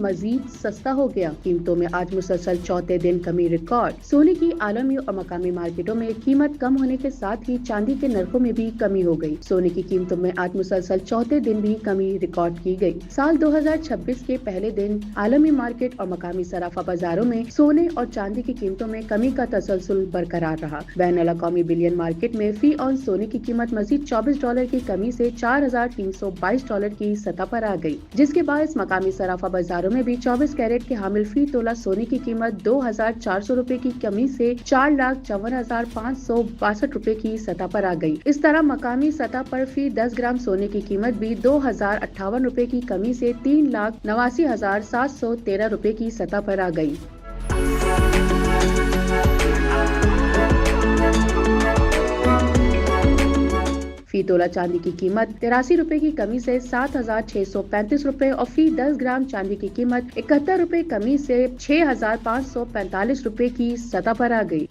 मजीद सस्ता हो गया। कीमतों में आज मुसलसल चौथे दिन कमी रिकॉर्ड। सोने की आलमी और मकामी मार्केटों में कीमत कम होने के साथ ही चांदी के नरखों में भी कमी हो गई। सोने की कीमतों में आज मुसलसल चौथे दिन भी कमी रिकॉर्ड की गई। साल 2026 के पहले दिन आलमी मार्केट और मकामी सराफा बाजारों में सोने और चांदी की कीमतों में कमी का तसलसल बरकरार रहा। बैनुल-अक़वामी बिलियन मार्केट में फी ऑन सोने की कीमत मजीद $24 की कमी से $4,322 की सतह पर आ गई, जिसके बाद मकामी सराफा बाजारों में भी 24 कैरेट के हामिल फी तोला सोने की कीमत ₹2,400 की कमी से ₹4,54,562 की सतह पर आ गई। इस तरह मकामी सतह पर फी 10 ग्राम सोने की कीमत भी ₹2,058 की कमी से ₹3,89,713 की सतह पर आ गई। फी तोला चांदी की कीमत ₹83 की कमी से ₹7,635 और फी 10 ग्राम चांदी की कीमत ₹71 कमी से ₹6,545 की सतह पर आ गई।